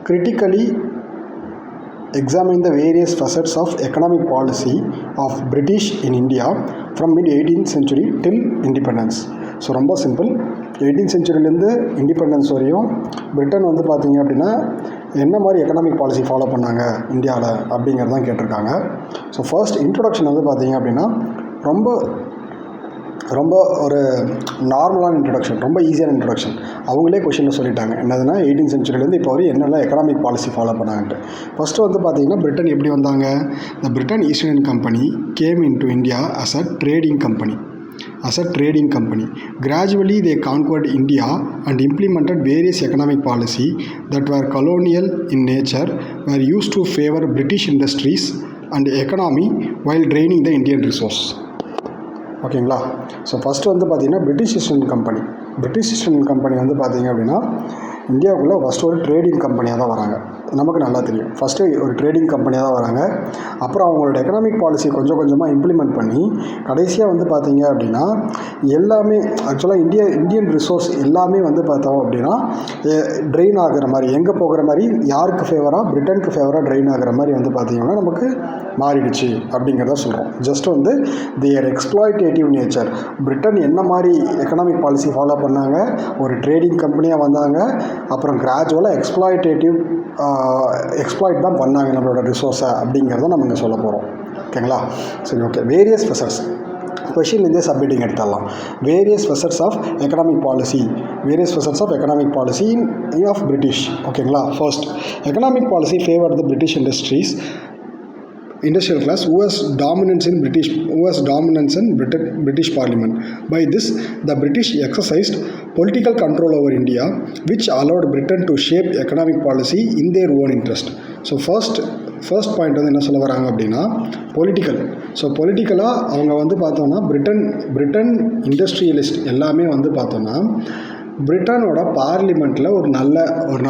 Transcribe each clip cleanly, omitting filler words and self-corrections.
critically examine the various facets of economic policy of British in India from mid 18th century till independence. So ரொம்ப simple. 18th சென்ச்சுரியிலேருந்து independence வரையும் Britain வந்து பார்த்திங்க அப்படின்னா என்ன மாதிரி economic policy follow பண்ணாங்க இந்தியாவில் அப்படிங்கிறது தான் கேட்டிருக்காங்க. ஸோ ஃபர்ஸ்ட் இன்ட்ரொடக்ஷன் வந்து பார்த்திங்க அப்படின்னா ரொம்ப ஒரு நார்மலான இன்ட்ரொடக்ஷன், ரொம்ப ஈஸியான இன்ட்ரொடக்ஷன். அவங்களே கொஷினில் சொல்லிட்டாங்க என்னதுன்னா 18th சென்ச்சுரியிலேருந்து இப்போ வரையும் என்னெல்லாம் எக்கனாமிக் பாலிசி ஃபாலோ பண்ணாங்கன்ட்டு. ஃபஸ்ட்டு வந்து பார்த்திங்கன்னா பிரிட்டன் எப்படி வந்தாங்க? The Britain east Indian company came in to India as a trading company. Gradually they conquered India and implemented various economic policy that were colonial in nature, were used to favor British industries and economy while draining the Indian resource. ஓகேங்களா? So first வந்து பார்த்திங்கன்னா British east Indian company வந்து பார்த்திங்க அப்படின்னா இந்தியாவுக்குள்ளே first ஒரு trading கம்பெனியாக தான் வராங்க. நமக்கு நல்லா தெரியும், ஃபஸ்ட்டு ஒரு ட்ரேடிங் கம்பெனியாக தான் வராங்க. அப்புறம் அவங்களோட எக்கனாமிக் பாலிசி கொஞ்சம் கொஞ்சமாக இம்ப்ளிமெண்ட் பண்ணி கடைசியாக வந்து பார்த்திங்க அப்படின்னா எல்லாமே ஆக்சுவலாக இந்தியன் ரிசோர்ஸ் எல்லாமே வந்து பார்த்தோம் அப்படின்னா ட்ரெயின் ஆகிற மாதிரி, எங்கே போகிற மாதிரி, யாருக்கு ஃபேவராக, பிரிட்டனுக்கு ஃபேவராக ட்ரெயின் ஆகிற மாதிரி வந்து பார்த்திங்கன்னா நமக்கு மாறிடுச்சு அப்படிங்கிறத சொல்கிறோம். ஜஸ்ட் வந்து தேர் எக்ஸ்ப்ளாய்டேட்டிவ் நேச்சர். பிரிட்டன் என்ன மாதிரி எக்கனாமிக் பாலிசி ஃபாலோ பண்ணாங்க? ஒரு ட்ரேடிங் கம்பெனியாக வந்தாங்க. அப்புறம் கிராஜுவலாக எக்ஸ்ப்ளாய்ட் தான் பண்ணாங்க நம்மளோட ரிசோர்ஸை அப்படிங்கிறத நம்ம இங்கே சொல்ல போகிறோம். ஓகேங்களா? சரி, ஓகே. வேரியஸ் ஃபெசட்ஸ் கொஷின்லேருந்தே சப்மிட்டிங் எடுத்துடலாம். Various facets of economic policy of British. ஓகேங்களா? First, economic policy favour the British industrial class who has dominance in British Parliament. By this, the British exercised political control over India, which allowed Britain to shape economic policy in their own interest. So first point வந்து என்ன சொல்ல வராங்க அப்படின்னா political. So பொலிட்டிக்கலாக அவங்க வந்து பார்த்தோன்னா Britain industrialist எல்லாமே வந்து பார்த்தோன்னா பிரிட்டனோட பார்லிமெண்ட்டில் ஒரு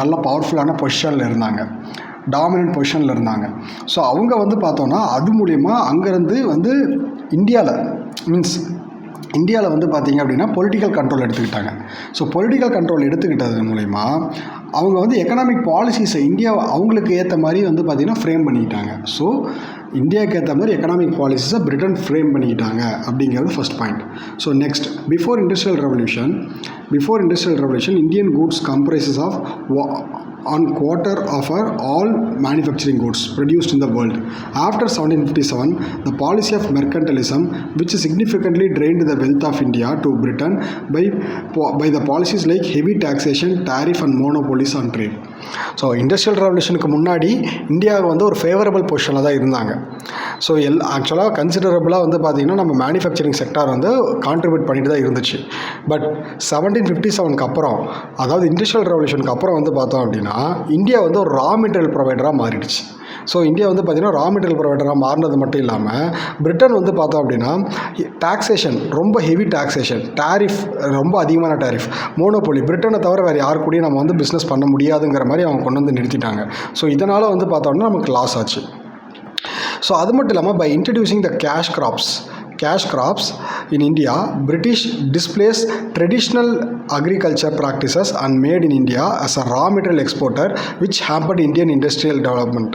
நல்ல பவர்ஃபுல்லான பொசிஷனில் இருந்தாங்க, டாமினன்ட் பொசிஷனில் இருந்தாங்க. ஸோ அவங்க வந்து பார்த்தோன்னா அது மூலயமா அங்கேருந்து வந்து இந்தியாவில் வந்து பார்த்திங்க அப்படின்னா பொலிட்டிக்கல் கண்ட்ரோல் எடுத்துக்கிட்டாங்க. ஸோ பொலிட்டிக்கல் கண்ட்ரோல் எடுத்துக்கிட்டது மூலயமா அவங்க வந்து எக்கனாமிக் பாலிசிஸை அவங்களுக்கு ஏற்ற மாதிரி வந்து பார்த்திங்கன்னா ஃப்ரேம் பண்ணிக்கிட்டாங்க. ஸோ இந்தியாவுக்கு ஏற்ற மாதிரி எக்கனாமிக் பாலிசிஸை பிரிட்டன் ஃப்ரேம் பண்ணிக்கிட்டாங்க அப்படிங்கிறது first point. So next, before industrial revolution Indian goods comprises of on quarter of all manufacturing goods produced in the world. After 1757, the policy of mercantilism, which significantly drained the wealth of India to Britain by the policies like heavy taxation, tariff and monopolies on trade. So industrial ரெவல்யூஷனுக்கு முன்னாடி இந்தியாவுக்கு வந்து ஒரு favourable பொசிஷனில் தான் இருந்தாங்க. So ஆக்சுவலாக கன்சிடரபுளாக வந்து பார்த்திங்கன்னா நம்ம மேனுஃபேக்சரிங் செக்டார் வந்து கான்ட்ரிபியூட் பண்ணிட்டு தான் இருந்துச்சு. பட் 1757க்கு அப்புறம், அதாவது இண்டஸ்ட்ரியல் ரெவல்யூஷனுக்கு அப்புறம் வந்து பார்த்தோம் அப்படின்னா இந்தியா வந்து ஒரு ரா மெட்டீரியல் ப்ரொவைடராக மாறிடுச்சு. ஸோ இந்தியா வந்து பார்த்திங்கன்னா ரா மெட்டீரியல் ப்ரொவைடராக மாறினது மட்டும் இல்லாமல் பிரிட்டன் வந்து பார்த்தோம் அப்படின்னா டாக்ஸேஷன், ரொம்ப ஹெவி டாக்ஸேஷன், டேரிஃப், ரொம்ப அதிகமான டேரிஃப், மோனோபோலி, பிரிட்டனை தவிர வேறு யாரு கூடயும் நம்ம வந்து பிஸ்னஸ் பண்ண முடியாதுங்கிற மாதிரி அவங்க கொண்டு வந்து நிறுத்திட்டாங்க. ஸோ இதனால் வந்து பார்த்தோம்னா நமக்கு லாஸ் ஆச்சு. ஸோ அது மட்டும் இல்லாமல் by introducing the cash crops in India, British displaced traditional agriculture practices and made in India as a raw material exporter, which hampered Indian industrial development.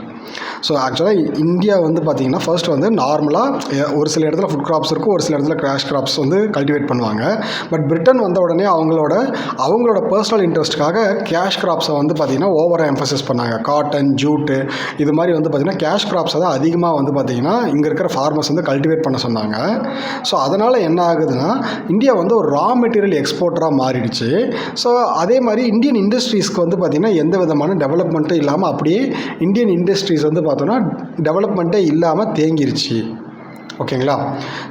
So ஆக்சுவலாக இந்தியா வந்து பார்த்திங்கன்னா ஃபர்ஸ்ட் வந்து நார்மலாக ஒரு சில இடத்துல ஃபுட் கிராப்ஸ் இருக்கும், ஒரு சில இடத்துல கேஷ் கிராப்ஸ் வந்து கல்டிவேட் பண்ணுவாங்க. பட் பிரிட்டன் வந்த உடனே அவங்களோட பர்சனல் இன்ட்ரெஸ்ட்டுக்காக கேஷ் கிராப்ஸை வந்து பார்த்திங்கன்னா ஓவராக எம்ஃபசைஸ் பண்ணாங்க. காட்டன், ஜூட்டு, இது மாதிரி வந்து பார்த்திங்கன்னா கேஷ் கிராப்ஸை தான் அதிகமாக வந்து பார்த்திங்கன்னா இங்கே இருக்கிற ஃபார்மர்ஸ் வந்து கல்டிவேட் பண்ண சொன்னாங்க. ஸோ அதனால் என்ன ஆகுதுன்னா இந்தியா வந்து ஒரு ரா மெட்டீரியல் எக்ஸ்போர்ட்டராக மாறிடுச்சு. ஸோ அதே மாதிரி இந்தியன் இண்டஸ்ட்ரீஸ்க்கு வந்து பார்த்திங்கன்னா எந்த விதமான டெவலப்மெண்ட்டும் இல்லாமல் அப்படியே இந்தியன் இண்டஸ்ட்ரீஸ் வந்து பார்த்தோன்னா டெவலப்மெண்ட்டே இல்லாமல் தேங்கிருச்சு. ஓகேங்களா?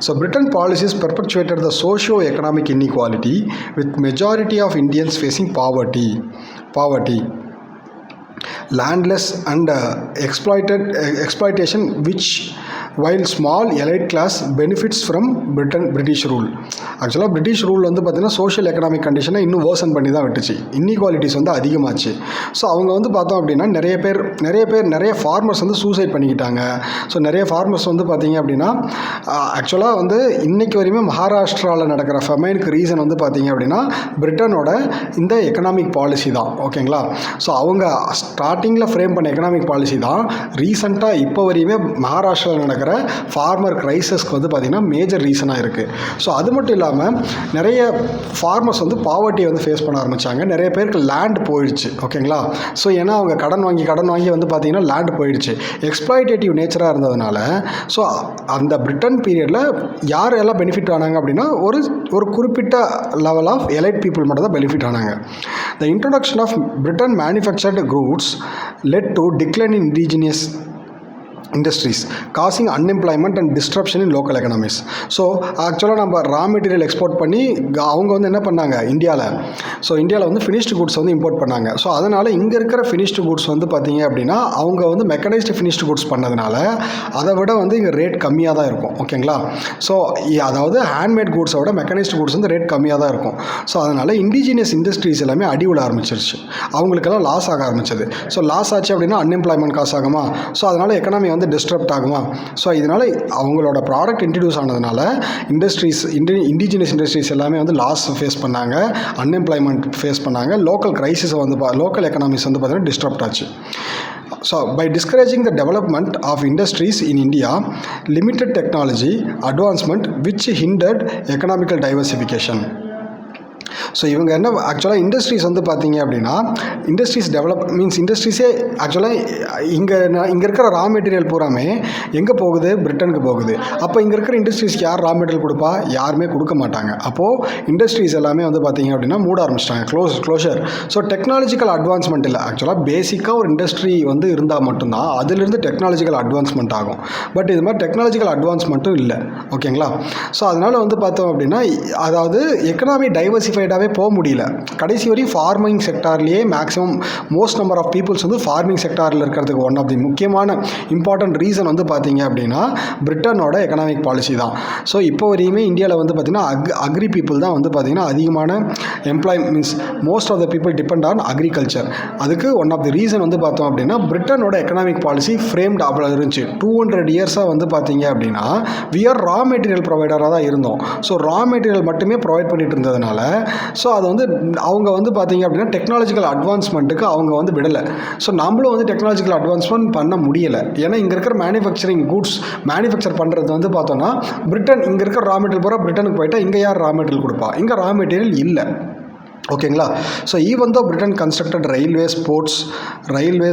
So Britain policies perpetuated the socio economic inequality with majority of Indians facing poverty, landless and exploitation, which while small elite class benefits from British rule. ஆக்சுவலாக பிரிட்டிஷ் ரூல் வந்து பார்த்திங்கன்னா சோஷியல் எக்கனாமிக் கண்டிஷனை இன்னும் வேர்சன் பண்ணி தான் விட்டுச்சு. Inequalities வந்து அதிகமாச்சு. ஸோ அவங்க வந்து பார்த்தோம் அப்படின்னா நிறைய ஃபார்மர்ஸ் வந்து சூசைட் பண்ணிக்கிட்டாங்க. ஸோ நிறைய ஃபார்மர்ஸ் வந்து பார்த்திங்க அப்படின்னா ஆக்சுவலாக வந்து இன்றைக்கி வரையுமே மகாராஷ்டிராவில் நடக்கிற ஃபெமைனுக்கு ரீசன் வந்து பார்த்திங்க அப்படின்னா பிரிட்டனோட இந்த எக்கனாமிக் பாலிசி தான். ஓகேங்களா? ஸோ அவங்க ஸ்டார்டிங்கில் ஃப்ரேம் பண்ண எக்கனாமிக் பாலிசி தான் ரீசெண்டாக இப்போ வரையுமே மகாராஷ்டிராவில் நடக்கிற ஃபார்மர் கிரைசிஸ்க்கு வந்து பார்த்திங்கன்னா மேஜர் ரீசனாக இருக்குது. ஸோ அது மட்டும் இல்லாமல் நிறைய ஃபார்மர்ஸ் வந்து பாவர்ட்டியை வந்து ஃபேஸ் பண்ண ஆரம்பித்தாங்க. நிறைய பேருக்கு லேண்ட் போயிடுச்சு. ஓகேங்களா? ஸோ ஏன்னா அவங்க கடன் வாங்கி வந்து பார்த்திங்கன்னா லேண்ட் போயிடுச்சு. எக்ஸ்ப்ளாய்டேட்டிவ் நேச்சராக இருந்ததுனால ஸோ அந்த பிரிட்டன் பீரியடில் யார் எல்லாம் பெனிஃபிட் ஆனாங்க அப்படின்னா ஒரு குறிப்பிட்ட லெவல் ஆஃப் எலைட் பீப்புள் மட்டும் தான் பெனிஃபிட் ஆனாங்க. The introduction of Britain manufactured goods led to decline in indigenous industries causing unemployment and disruption in local economies. So ஆக்சுவலாக நம்ம ரா மெட்டீரியல் எக்ஸ்போர்ட் பண்ணி அவங்க வந்து என்ன பண்ணாங்க இந்தியாவில் வந்து ஃபினிஷ்டு குட்ஸ் வந்து இம்போர்ட் பண்ணாங்க. ஸோ அதனால் இங்கே இருக்கிற ஃபினிஷ்டு குட்ஸ் வந்து பார்த்திங்க அப்படின்னா அவங்க வந்து மெக்கனைஸ்டு ஃபினிஷ்டு குட்ஸ் பண்ணதுனால அதை விட வந்து இங்கே ரேட் கம்மியாக தான் இருக்கும். ஓகேங்களா? ஸோ அதாவது ஹேண்ட்மேட் குட்ஸை விட மெக்கனைஸ்டு குட்ஸ் வந்து ரேட் கம்மியாக தான் இருக்கும். ஸோ அதனால் இண்டிஜினியஸ் இண்டஸ்ட்ரீஸ் எல்லாமே அடி விட ஆரம்பிச்சிருச்சு. அவங்களுக்கெல்லாம் லாஸ் ஆக ஆரம்பிச்சது. ஸோ லாஸ் ஆச்சு அப்படின்னா அன்எம்ப்ளாய்மெண்ட் காசு ஆகுமா? ஸோ அதனால் எக்கனாமி வந்து டிஸ்டர்ப்ட் ஆகுமா? ஸோ இதனால் அவங்களோட ப்ராடக்ட் இன்ட்ரடியூஸ் ஆனதுனால இண்டிஜினியஸ் இண்டஸ்ட்ரீஸ் எல்லாமே வந்து லாஸ் ஃபேஸ் பண்ணாங்க, அன்எம்ப்ளாய்மெண்ட் ஃபேஸ் பண்ணாங்க, லோக்கல் எக்கனாமிஸ் வந்து பார்த்தீங்கன்னா டிஸ்டர்ப்ட் ஆச்சு. So, by discouraging the development of industries in India, limited technology advancement which hindered economical diversification. So இவங்க என்ன ஆக்சுவலாக இண்டஸ்ட்ரீஸ் வந்து பார்த்தீங்க அப்படின்னா இண்டஸ்ட்ரீஸ் டெவலப் மீன்ஸ் இண்டஸ்ட்ரீஸே ஆக்சுவலாக இங்கே இருக்கிற ரா மெட்டீரியல் பூராமே எங்கே போகுது? பிரிட்டனுக்கு போகுது. அப்போ இங்கே இருக்கிற இண்டஸ்ட்ரீஸ்க்கு யார் ரா மெட்டீரியல் கொடுப்பா? யாருமே கொடுக்க மாட்டாங்க. அப்போது இண்டஸ்ட்ரீஸ் எல்லாமே வந்து பார்த்தீங்க அப்படின்னா மூட ஆரம்பிச்சிட்டாங்க, க்ளோஷர். ஸோ டெக்னாலஜிக்கல் அட்வான்ஸ்மெண்ட் இல்லை. ஆக்சுவலாக பேசிக்காக ஒரு இண்டஸ்ட்ரி வந்து இருந்தால் மட்டும்தான் அதிலிருந்து டெக்னாலஜிக்கல் அட்வான்ஸ்மெண்ட் ஆகும். பட் இது மாதிரி டெக்னாலஜிக்கல் அட்வான்ஸ்மெண்ட்டும் இல்லை. ஓகேங்களா? ஸோ அதனால் வந்து பார்த்தோம் அப்படின்னா அதாவது எக்கனாமி டைவர்சிஃபைடாகவே போக முடியல. கடைசி வரையும் ஃபார்மிங் செக்டார்லேயே maximum most number of peoples வந்து ஃபார்மிங் செக்டாரில் இருக்கிறதுக்கு ஒன் ஆஃப் தி முக்கியமான இம்பார்ட்டன்ட் ரீசன் வந்து பார்த்தீங்க அப்படின்னா பிரிட்டனோட எக்கனாமிக் பாலிசி தான். ஸோ இப்போ வரையுமே இந்தியாவில் வந்து பார்த்திங்கன்னா அக்ரி பீப்புள் தான் வந்து பார்த்திங்கன்னா அதிகமான means most of the people depend on agriculture. அதுக்கு ஒன் ஆஃப் தி ரீசன் வந்து பார்த்தோம் அப்படின்னா பிரிட்டனோட எக்கனாமிக் பாலிசி ஃப்ரேம்டு அவ்வளோ இருந்துச்சு. 200 இயர்ஸாக வந்து பார்த்தீங்க அப்படின்னா வி ஆர் ரா மெட்டீரியல் ப்ரொவைடராக தான் இருந்தோம். ஸோ ரா மெட்டீரியல் மட்டுமே ப்ரொவைட் பண்ணிட்டு இருந்ததுனால ஸோ அது வந்து அவங்க வந்து பார்த்தீங்க அப்படின்னா டெக்னாலஜிக்கல் அட்வான்ஸ்மெண்ட்டுக்கு அவங்க வந்து விடலை. ஸோ நம்மளும் வந்து டெக்னாலஜிக்கல் அட்வான்ஸ்மெண்ட் பண்ண முடியலை. ஏன்னா இங்கே இருக்கிற மேனுஃபேக்சர் பண்ணுறது வந்து பார்த்தோன்னா பிரிட்டன் இங்கே இருக்கிற ரா மெட்டீரியல் பூரா பிரிட்டனுக்கு போயிட்டா இங்கே யார் ரா மெட்டீரியல் கொடுப்பா? இங்கே ரா மெட்டீரியல் இல்லை. ஓகேங்களா? So even though Britain constructed railway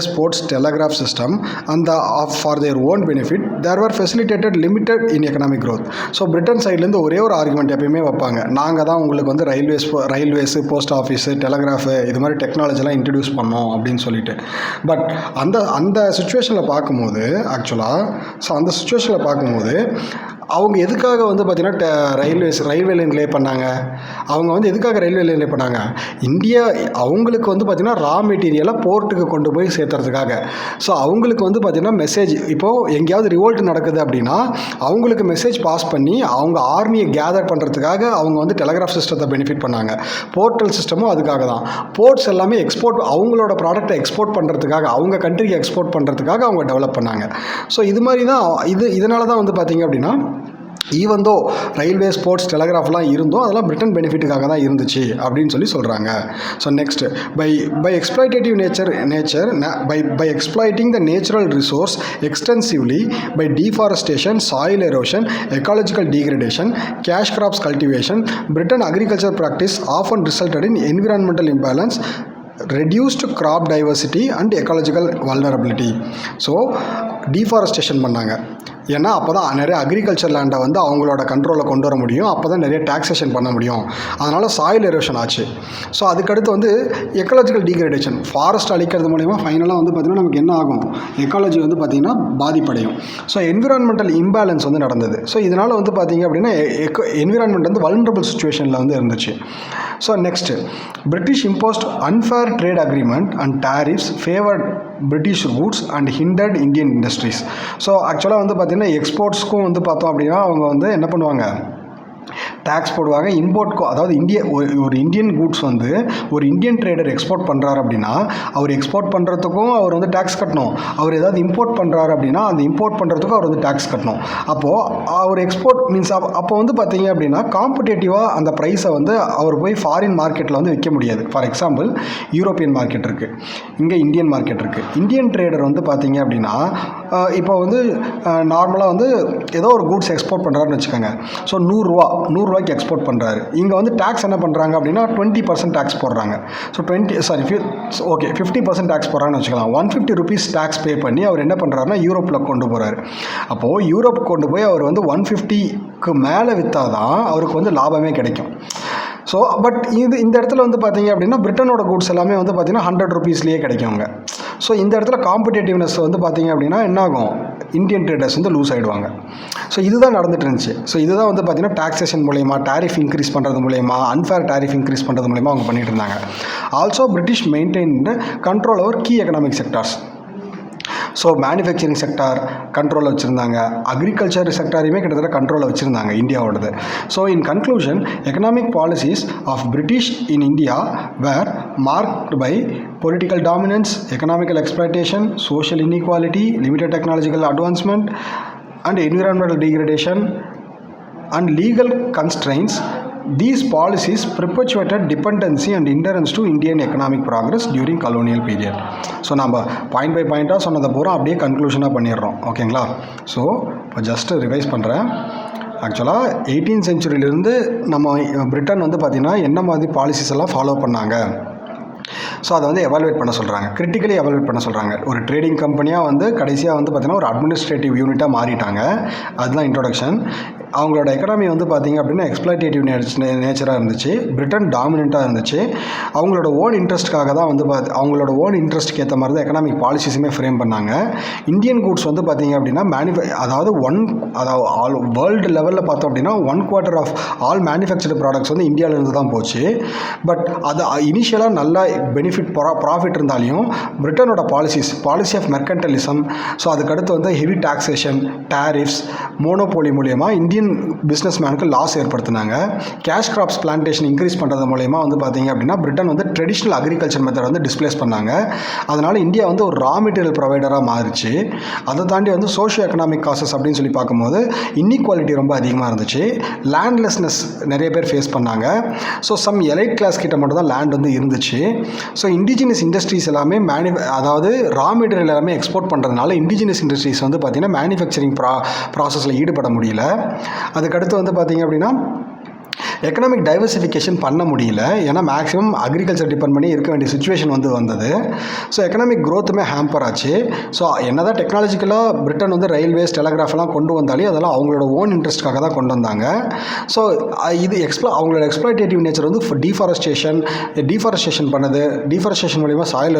sports telegraph system and for their own benefit there are facilitated limited in economic growth. So Britain சைட்லேருந்து ஒரே ஒரு ஆர்குமெண்ட் எப்பயுமே வைப்பாங்க, நாங்கள் தான் உங்களுக்கு வந்து ரயில்வேஸு போஸ்ட் ஆஃபீஸு டெலகிராஃபு இது மாதிரி டெக்னாலஜிலாம் இன்ட்ரடியூஸ் பண்ணோம் அப்படின்னு சொல்லிட்டு. பட் அந்த சுச்சுவேஷனில் பார்க்கும்போது அவங்க எதுக்காக வந்து பார்த்திங்கன்னா ரயில்வே லைன் லே பண்ணாங்க? அவங்க வந்து எதுக்காக ரயில்வே லைன் லே பண்ணாங்க? இந்தியா அவங்களுக்கு வந்து பார்த்திங்கன்னா ரா மெட்டீரியலை போர்ட்டுக்கு கொண்டு போய் சேர்த்துறதுக்காக. ஸோ அவங்களுக்கு வந்து பார்த்திங்கன்னா மெசேஜ் இப்போது எங்கேயாவது ரிவோல்ட் நடக்குது அப்படின்னா அவங்களுக்கு மெசேஜ் பாஸ் பண்ணி அவங்க ஆர்மியை கேதர் பண்ணுறதுக்காக அவங்க வந்து டெலகிராஃப் சிஸ்டத்தை பெனிஃபிட் பண்ணாங்க. போர்ட்டல் சிஸ்டமும் அதுக்காக தான். போர்ட்ஸ் எல்லாமே அவங்களோட ப்ராடக்டை எக்ஸ்போர்ட் பண்ணுறதுக்காக அவங்க கண்ட்ரிக்கு எக்ஸ்போர்ட் பண்ணுறதுக்காக அவங்க டெவலப் பண்ணாங்க. ஸோ இது மாதிரி தான் இதனால தான் வந்து பார்த்திங்க அப்படின்னா ஈவன் தோ ரயில்வே ஸ்போர்ட்ஸ் டெலகிராஃப்லாம் இருந்தோம் அதெல்லாம் பிரிட்டன் பெனிஃபிட்டுக்காக தான் இருந்துச்சு அப்படின்னு சொல்கிறாங்க. So next by exploitative by exploiting the natural resource extensively by deforestation, soil erosion, ecological degradation, cash crops cultivation, Britain agriculture practice often resulted in environmental imbalance, reduced crop diversity and ecological vulnerability. So deforestation பண்ணாங்க. ஏன்னா அப்போ தான் நிறைய agriculture லேண்டை வந்து அவங்களோட கண்ட்ரோலில் கொண்டு வர முடியும். அப்போ தான் நிறைய டாக்ஸேஷன் பண்ண முடியும். அதனால் சாயில் எரோஷன் ஆச்சு. ஸோ அதுக்கடுத்து வந்து எக்காலஜிக்கல் டீக்ரடேஷன், ஃபாரஸ்ட் அழிக்கிறது மூலிமா ஃபைனலாக வந்து பார்த்திங்கன்னா நமக்கு என்ன ஆகும்? எக்காலஜி வந்து பார்த்திங்கன்னா பாதிப்படையும். ஸோ என்விரான்மெண்டல் இம்பேலன்ஸ் வந்து நடந்தது. ஸோ இதனால் வந்து பார்த்திங்க அப்படின்னா என்விரான்மெண்ட் வந்து வல்னரபிள் சுச்சுவேஷனில் வந்து இருந்துச்சு. So next British imposed unfair trade agreement and tariffs favoured British goods and hindered Indian industries. So ஆக்சுவலாக வந்து பார்த்திங்கன்னா எக்ஸ்போர்ட்ஸ்க்கும் வந்து பார்த்தோம் அப்படின்னா அவங்க வந்து என்ன பண்ணுவாங்க, டேக்ஸ் போடுவாங்க. இம்போர்ட்க்கும், அதாவது ஒரு இந்தியன் கூட்ஸ் வந்து ஒரு இந்தியன் ட்ரேடர் எக்ஸ்போர்ட் பண்ணுறாரு அப்படின்னா அவர் எக்ஸ்போர்ட் பண்ணுறதுக்கும் அவர் வந்து டேக்ஸ் கட்டணும். அவர் ஏதாவது இம்போர்ட் பண்ணுறாரு அப்படின்னா அந்த இம்போர்ட் பண்ணுறதுக்கும் அவர் வந்து டேக்ஸ் கட்டணும். அப்போது அவர் எக்ஸ்போர்ட் மீன்ஸ் அப்போ வந்து பார்த்தீங்க அப்படின்னா காம்படேட்டிவாக அந்த ப்ரைஸை வந்து அவர் போய் ஃபாரின் மார்க்கெட்டில் வந்து விற்க முடியாது. ஃபார் எக்ஸாம்பிள் யூரோப்பியன் மார்க்கெட் இருக்குது, இங்கே இந்தியன் மார்க்கெட் இருக்குது. இந்தியன் ட்ரேடர் வந்து பார்த்தீங்க அப்படின்னா இப்போ வந்து நார்மலாக வந்து ஏதோ ஒரு கூட்ஸ் எக்ஸ்போர்ட் பண்ணுறாருன்னு வச்சுக்கோங்க. ஸோ நூறுரூவாய்க்கு எக்ஸ்போர்ட் பண்ணுறாரு. இங்கே வந்து டேக்ஸ் என்ன பண்ணுறாங்க அப்படின்னா 20% டேக்ஸ் போடுறாங்க. ஸோ 50% டேக்ஸ் போடுறாங்கன்னு வச்சுக்கலாம். 150 rupees டேக்ஸ் பே பண்ணி அவர் என்ன பண்ணுறாருன்னா யூரோப்பில் கொண்டு போகிறாரு. அப்போது யூரோப் கொண்டு போய் அவர் வந்து 150க்கு மேலே விற்றா தான் அவருக்கு வந்து லாபமே கிடைக்கும். ஸோ பட் இந்த இடத்துல வந்து பார்த்தீங்க அப்படின்னா பிரிட்டனோட கூட்ஸ் எல்லாமே வந்து பார்த்தீங்கன்னா 100 rupeesலேயே கிடைக்குங்க. ஸோ இந்த இடத்துல காம்படேட்டிவ்னஸ் வந்து பார்த்தீங்க அப்படின்னா என்னாகும், இந்தியன் ட்ரேடர்ஸ் வந்து லூஸ் ஆகிடுவாங்க. ஸோ இதுதான் நடந்துட்டு இருந்துச்சு. ஸோ இதுதான் வந்து பார்த்தீங்கன்னா டாக்ஸேஷன் மூலயமா, டாரிஃப் இன்க்ரீஸ் பண்ணுறது மூலயமா, அன்ஃபேர் டாரிஃப் இன்க்ரீஸ் பண்ணுறது மூலயமா அவங்க பண்ணிட்டு இருந்தாங்க. Also British maintain control over key economic sectors. So manufacturing sector கண்ட்ரோலில் வச்சுருந்தாங்க, அக்ரிகல்ச்சர் செக்டாரையுமே கிட்டத்தட்ட கண்ட்ரோலில் வச்சுருந்தாங்க இந்தியாவோடது. So in conclusion, economic policies of British in India were marked by political dominance, economical exploitation, social inequality, limited technological advancement, and environmental degradation, and legal constraints. These policies perpetuated dependency and hindrance to Indian economic progress during colonial period. So நம்ம point by பாயிண்ட்டாக சொன்னதை பூரா அப்படியே கன்க்ளூஷனாக பண்ணிடுறோம். ஓகேங்களா? So இப்போ just revise பண்ணுறேன். ஆக்சுவலாக 18th centuryலேருந்து நம்ம பிரிட்டன் வந்து பார்த்திங்கன்னா என்ன மாதிரி பாலிசிஸ் எல்லாம் ஃபாலோ பண்ணாங்க, ஸோ அதை வந்து எவாலுவேட் பண்ண சொல்கிறாங்க, கிரிட்டிக்கலி எவாலுவேட் பண்ண சொல்கிறாங்க. ஒரு ட்ரேடிங் கம்பெனியாக வந்து கடைசியாக வந்து பார்த்திங்கன்னா ஒரு அட்மினிஸ்ட்ரேட்டிவ் யூனிட்டாக மாறிட்டாங்க. அதுதான் இன்ட்ரோடக்ஷன். அவங்களோட எக்கனாமி வந்து பார்த்திங்க அப்படின்னா எக்ஸ்ப்ளாய்டேட்டிவ் நேச்சராக இருந்துச்சு. பிரிட்டன் டாமினண்ட்டாக இருந்துச்சு. அவங்களோட ஓன் இன்ட்ரெஸ்ட்டுக்காக தான் வந்து அவங்களோட ஓன் இன்ட்ரெஸ்ட்டுக்கு ஏற்ற மாதிரி தான் எக்கனாமிக் பாலிசிஸுமே ஃப்ரேம் பண்ணாங்க. இந்தியன் கூட்ஸ் வந்து பார்த்திங்க அப்படின்னா அதாவது ஆல் வேர்ல்டு லெவலில் பார்த்தோம் அப்படின்னா 1/4 ஆஃப் ஆல் மேனுஃபேக்சர்டு ப்ராடக்ட்ஸ் வந்து இந்தியாவிலேருந்து தான் போச்சு. பட் அது இனிஷியலாக நல்லா ப்ராஃபிட் இருந்தாலையும் பிரிட்டனோட பாலிசி ஆஃப் மெர்கன்டலிசம், ஸோ அதுக்கடுத்து வந்து ஹெவி டாக்ஸேஷன், டேரிஃப்ஸ், மோனோபோலி மூலயமா இந்தியன் பிஸ்னஸ் மேனுக்கு லாஸ் ஏற்படுத்தினாங்க. கேஷ் கிராப்ஸ் பிளான்டேஷன் இன்க்ரீஸ் பண்ணுறது மூலயமா வந்து பார்த்தீங்க அப்படின்னா பிரிட்டன் வந்து ட்ரெடிஷ்னல் அக்ரிகல்ச்சர் மெத்தட் வந்து டிஸ்பிளேஸ் பண்ணாங்க. அதனால் இந்தியா வந்து ஒரு ரா மெட்டீரியல் ப்ரொவைடராக மாறிச்சு. அதை தாண்டி வந்து சோஷியோ எக்கனாமிக் காசஸ் அப்படின்னு சொல்லி பார்க்கும்போது இன்இக்வாலிட்டி ரொம்ப அதிகமாக இருந்துச்சு. லேண்ட்லெஸ்னஸ் நிறைய பேர் ஃபேஸ் பண்ணாங்க. ஸோ சம் எலைட் கிளாஸ் கிட்ட மட்டும் தான் லேண்ட் வந்து இருந்துச்சு. ஸோ இண்டிஜினஸ் இண்டஸ்ட்ரீஸ் எல்லாமே அதாவது ரா மெட்டீரியல் எல்லாமே எக்ஸ்போர்ட் பண்ணுறதுனால இண்டிஜினஸ் இண்டஸ்ட்ரீஸ் வந்து பார்த்திங்கன்னா மேனுஃபேக்சரிங் ப்ராசஸில் ஈடுபட முடியல. அதுக்கடுத்து வந்து பார்த்திங்க அப்படின்னா எக்கனாமிக் டைவர்சிஃபிகேஷன் பண்ண முடியல. ஏன்னா மேக்ஸிமம் அக்ரிகல்ச்சர் டிபெண்ட் பண்ணி இருக்க வேண்டிய சுச்சுவேஷன் வந்து வந்தது. ஸோ எக்கனாமிக் க்ரோத்துமே ஹேம்பர் ஆச்சு. ஸோ என்ன தான் டெக்னாலஜிக்கலாக பிரிட்டன் வந்து ரயில்வேஸ், டெலகிராஃப்லாம் கொண்டு வந்தாலே அதெல்லாம் அவங்களோட ஓன் இன்ட்ரெஸ்ட்காக தான் கொண்டு வந்தாங்க. ஸோ இது அவங்களோட எக்ஸ்ப்ளாய்டேட்டிவ் நேச்சர் வந்து டீஃபாரஸ்டேஷன் பண்ணது. டீஃபாரஸ்டேஷன் மூலிமா சாயில்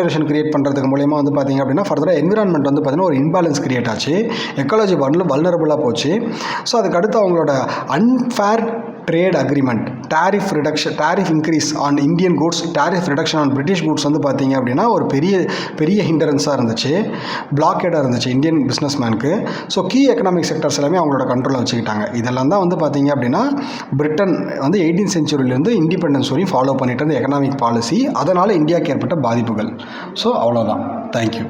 எரோஷன் கிரியேட் பண்ணுறதுக்கு மூலிமா வந்து பார்த்திங்க அப்படின்னா ஃபர்தராக என்விரான்மெண்ட் வந்து பார்த்திங்கன்னா ஒரு இன்பேலன்ஸ் கிரியேட் ஆச்சு. எக்காலஜி வல்னரபுளாக போச்சு. ஸோ அதுக்கடுத்து அவங்களோட unfair trade agreement, tariff increase on Indian goods, tariff reduction on British goods வந்து பார்த்தீங்க அப்படின்னா ஒரு பெரிய ஹிண்டரன்ஸாக இருந்துச்சு, பிளாக்கேடாக இருந்துச்சு இந்தியன் பிஸ்னஸ் மேனுக்கு. ஸோ கீ எக்கனாமிக் செக்டர்ஸ் எல்லாமே அவங்களோட கண்ட்ரோலில் வச்சுக்கிட்டாங்க. இதெல்லாம் தான் வந்து பார்த்தீங்க அப்படின்னா பிரிட்டன் வந்து 18th centuryலேருந்து இண்டிபெண்டன்ஸ் வரையும் ஃபாலோ பண்ணிட்டு இருந்த எக்கனாமிக் பாலிசி. அதனால் இந்தியாவுக்கு ஏற்பட்ட பாதிப்புகள். ஸோ அவ்வளோதான். தேங்க்யூ.